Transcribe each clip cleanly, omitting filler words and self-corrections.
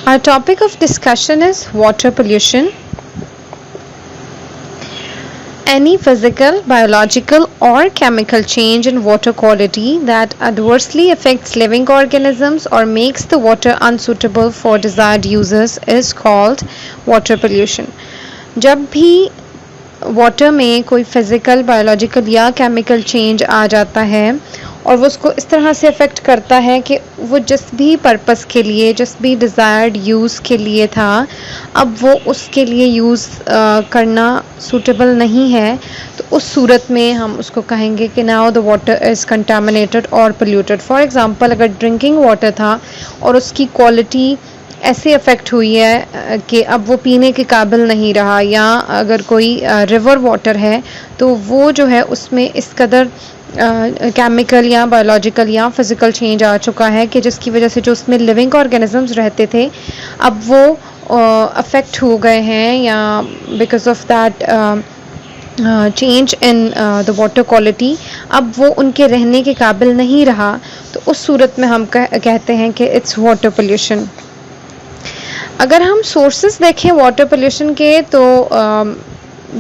Our topic of discussion is water pollution. Any physical, biological, or chemical change in water quality that adversely affects living organisms or makes the water unsuitable for desired uses is called water pollution. जब भी water में कोई physical, biological या chemical change आ जाता है और वो उसको इस तरह से अफेक्ट करता है कि वो जिस भी पर्पस के लिए, जिस भी डिज़ायर्ड यूज़ के लिए था, अब वो उसके लिए यूज़ करना सूटेबल नहीं है, तो उस सूरत में हम उसको कहेंगे कि now the water is contaminated और पोल्यूटेड। फॉर एग्ज़ाम्पल, अगर ड्रिंकिंग वाटर था और उसकी क्वालिटी ऐसे अफेक्ट हुई है कि अब वो पीने के काबिल नहीं रहा, या अगर कोई रिवर वाटर है तो वो जो है उसमें इस कदर केमिकल या बायोलॉजिकल या फिज़िकल चेंज आ चुका है कि जिसकी वजह से जो उसमें लिविंग ऑर्गेनिजम्स रहते थे अब वो अफेक्ट हो गए हैं, या because of that change in the water quality अब वो उनके रहने के काबिल नहीं रहा, तो उस सूरत में हम कहते हैं कि इट्स वाटर पोल्यूशन। अगर हम सोर्सेस देखें वाटर पोल्यूशन के तो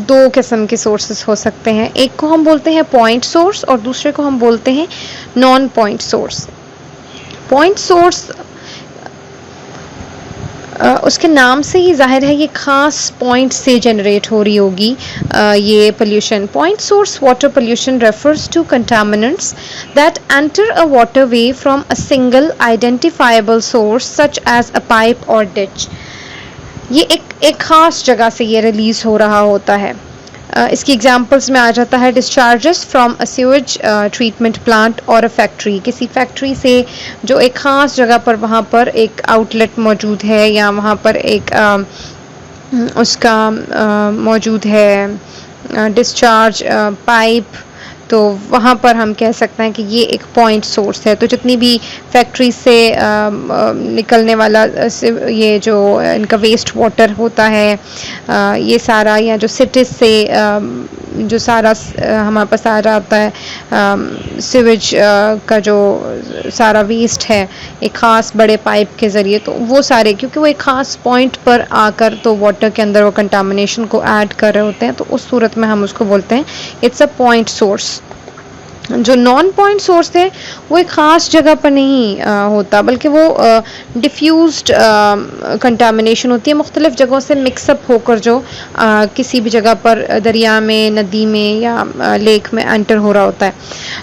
दो किस्म के सोर्सेस हो सकते हैं। एक को हम बोलते हैं पॉइंट सोर्स और दूसरे को हम बोलते हैं non point source. Point source उसके नाम से ही जाहिर है ये खास पॉइंट से जनरेट हो रही होगी ये pollution. Point source water pollution refers to contaminants that enter a waterway from a single identifiable source such as a pipe और डिच। ये एक खास जगह से ये रिलीज हो रहा होता है। इसकी एग्जांपल्स में आ जाता है discharges from a sewage treatment plant और अ फैक्ट्री। किसी फैक्ट्री से जो एक ख़ास जगह पर वहाँ पर एक आउटलेट मौजूद है या वहाँ पर एक उसका मौजूद है डिस्चार्ज पाइप, तो वहाँ पर हम कह सकते हैं कि ये एक पॉइंट सोर्स है। तो जितनी भी फैक्ट्री से निकलने वाला ये जो इनका वेस्ट वाटर होता है ये सारा, या जो सिटीज से जो सारा हमारे पास आ जाता है सीवेज का जो सारा वेस्ट है एक ख़ास बड़े पाइप के ज़रिए, तो वो सारे क्योंकि वो एक ख़ास पॉइंट पर आकर तो वाटर के अंदर वो कंटामिनेशन को ऐड कर रहे होते हैं, तो उस सूरत में हम उसको बोलते हैं इट्स अ पॉइंट सोर्स। जो नॉन पॉइंट सोर्स है वो एक ख़ास जगह पर नहीं होता, बल्कि वो डिफ्यूज्ड कंटामिनेशन होती है, मुख्तलिफ जगहों से मिक्सअप होकर जो किसी भी जगह पर दरिया में, नदी में या लेक में एंटर हो रहा होता है।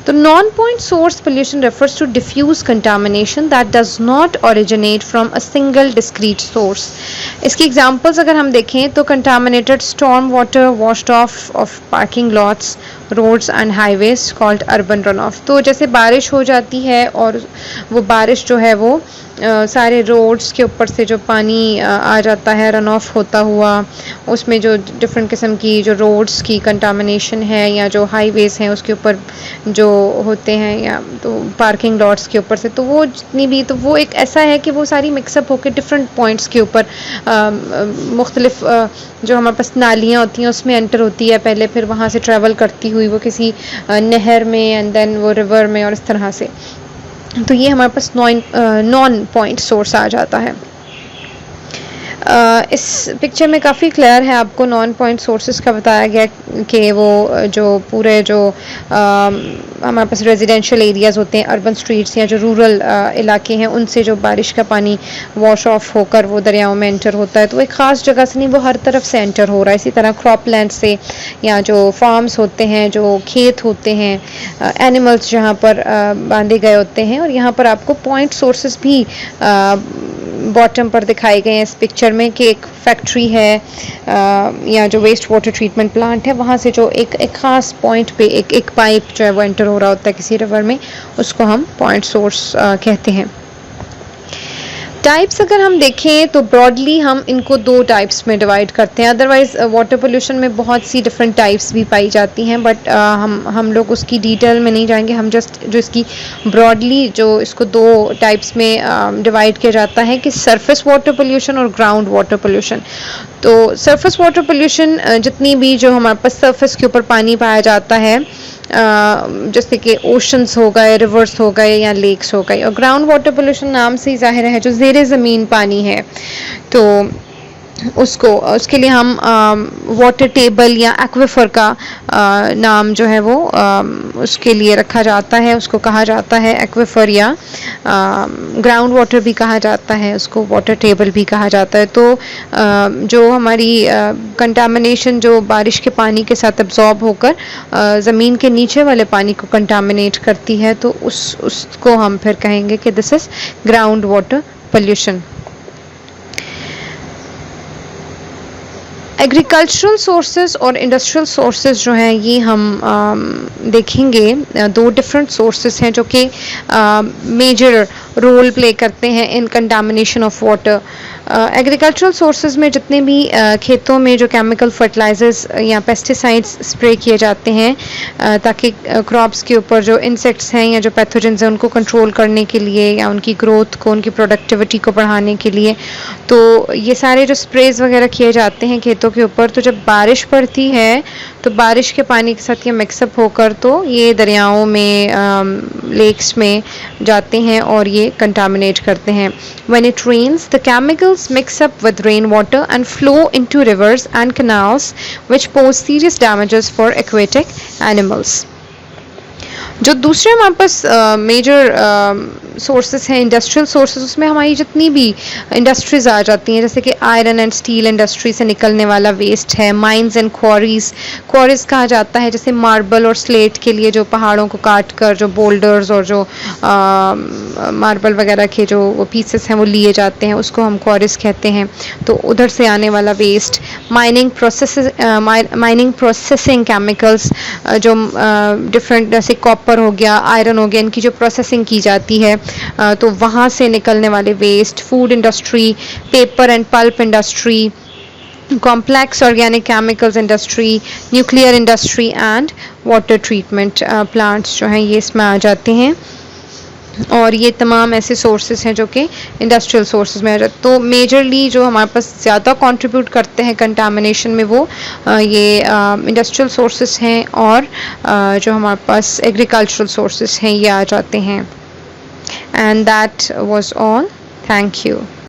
तो non point source pollution refers to diffuse contamination that does not originate from a single discrete source. इसकी एग्जांपल्स अगर हम देखें तो contaminated storm water washed off parking lots, roads and highways called urban run off. तो जैसे बारिश हो जाती है और वो बारिश जो है वो सारे रोड्स के ऊपर से जो पानी आ जाता है रन ऑफ होता हुआ, उसमें जो डिफरेंट किस्म की जो रोड्स की कंटामिनेशन है या जो हाईवेज हैं उसके ऊपर जो होते हैं, या तो पार्किंग लॉट्स के ऊपर से, तो वो जितनी भी, तो वो एक ऐसा है कि वो सारी मिक्सअप होकर डिफरेंट पॉइंट्स के ऊपर मुख्तलिफ जो हमारे पास नालियाँ होती हैं उसमें एंटर होती है पहले, फिर वहाँ से ट्रैवल करती हुई वो किसी नहर में एंड देन वो रिवर में और इस तरह से। तो ये हमारे पास नॉन पॉइंट सोर्स आ जाता है। इस पिक्चर में काफ़ी क्लियर है आपको नॉन पॉइंट सोर्सेज का बताया गया कि वो जो पूरे जो हमारे पास रेजिडेंशियल एरियाज़ होते हैं, अर्बन स्ट्रीट्स या जो रूरल इलाके हैं, उनसे जो बारिश का पानी वॉश ऑफ होकर वो दरियाओं में एंटर होता है, तो वो एक ख़ास जगह से नहीं, वो हर तरफ से एंटर हो रहा है। इसी तरह क्रॉप लैंड से, या जो फार्म्स होते हैं, जो खेत होते हैं, एनिमल्स जहाँ पर बांधे गए होते हैं, और यहाँ पर आपको पॉइंट सोर्सेज भी बॉटम पर दिखाए गए हैं इस पिक्चर में कि एक फैक्ट्री है या जो वेस्ट वाटर ट्रीटमेंट प्लांट है, वहाँ से जो एक ख़ास पॉइंट पे एक पाइप जो है वो एंटर हो रहा होता है किसी रिवर में, उसको हम पॉइंट सोर्स कहते हैं। टाइप्स अगर हम देखें तो ब्रॉडली हम इनको दो टाइप्स में डिवाइड करते हैं। अदरवाइज़ वाटर पोल्यूशन में बहुत सी डिफरेंट टाइप्स भी पाई जाती हैं, बट हम लोग उसकी डिटेल में नहीं जाएंगे। हम जस्ट जो इसकी ब्रॉडली जो इसको दो टाइप्स में डिवाइड किया जाता है कि सरफेस वाटर पोल्यूशन और ग्राउंड वाटर पोल्यूशन। तो सरफेस वाटर पोल्यूशन जितनी भी जो हमारे पास सरफेस के ऊपर पानी पाया जाता है जैसे कि ओशंस हो गए, रिवर्स हो गए या लेक्स हो गए। और ग्राउंड वाटर पोल्यूशन नाम से ही ज़ाहिर है जो ज़ेरे ज़मीन पानी है, तो उसके लिए हम वाटर टेबल या एक्विफर का नाम जो है वो उसके लिए रखा जाता है, उसको कहा जाता है एक्विफर या ग्राउंड वाटर भी कहा जाता है, उसको वाटर टेबल भी कहा जाता है। तो जो हमारी कंटामिनेशन जो बारिश के पानी के साथ एब्जॉर्ब होकर ज़मीन के नीचे वाले पानी को कंटामिनेट करती है, तो उसको हम फिर कहेंगे कि this is ground water pollution. Agricultural sources और इंडस्ट्रियल सोर्सेज जो हैं ये हम देखेंगे। दो डिफरेंट सोर्सेज हैं जो कि मेजर रोल प्ले करते हैं in contamination of water. Agricultural sources में जितने भी खेतों में जो केमिकल फर्टिलाइजर्स या पेस्टिसाइड्स स्प्रे किए जाते हैं ताकि क्रॉप्स के ऊपर जो इंसेक्ट्स हैं या जो पैथोजेंस हैं उनको कंट्रोल करने के लिए या उनकी ग्रोथ को, उनकी प्रोडक्टिविटी को बढ़ाने के लिए, तो ये सारे जो स्प्रेज वगैरह किए जाते हैं खेतों के ऊपर, तो जब बारिश पड़ती है तो बारिश के पानी के साथ ये मिक्सअप होकर तो ये दरियाओं में, लेक्स में जाते हैं और ये कंटामिनेट करते हैं। When it rains, the chemicals mix up with rainwater and flow into rivers and canals, which pose serious damages for aquatic animals. जो दूसरे हमारे पास मेजर सोर्सेस हैं इंडस्ट्रियल सोर्सेस, उसमें हमारी जितनी भी इंडस्ट्रीज आ जाती हैं, जैसे कि आयरन एंड स्टील इंडस्ट्री से निकलने वाला वेस्ट है, माइंस एंड क्वारीज कहा जाता है, जैसे मार्बल और स्लेट के लिए जो पहाड़ों को काट कर जो बोल्डर्स और जो मार्बल वगैरह के जो पीसेस हैं वो लिए जाते हैं, उसको हम क्वारीज कहते हैं। तो उधर से आने वाला वेस्ट, माइनिंग प्रोसेसिंग केमिकल्स जो डिफरेंट, जैसे कॉपर हो गया, आयरन हो गया, इनकी जो प्रोसेसिंग की जाती है तो वहाँ से निकलने वाले waste, food industry, paper and pulp industry, complex organic chemicals industry, nuclear industry and water treatment plants जो हैं ये इसमें आ जाते हैं। और ये तमाम ऐसे सोर्सेज हैं जो कि इंडस्ट्रियल सोर्सेज में आ जाते। तो मेजरली जो हमारे पास ज़्यादा कंट्रीब्यूट करते हैं कंटामिनेशन में वो ये इंडस्ट्रियल सोर्सेज हैं और जो हमारे पास एग्रीकल्चरल सोर्सेज हैं ये आ जाते हैं। And that was all. Thank you.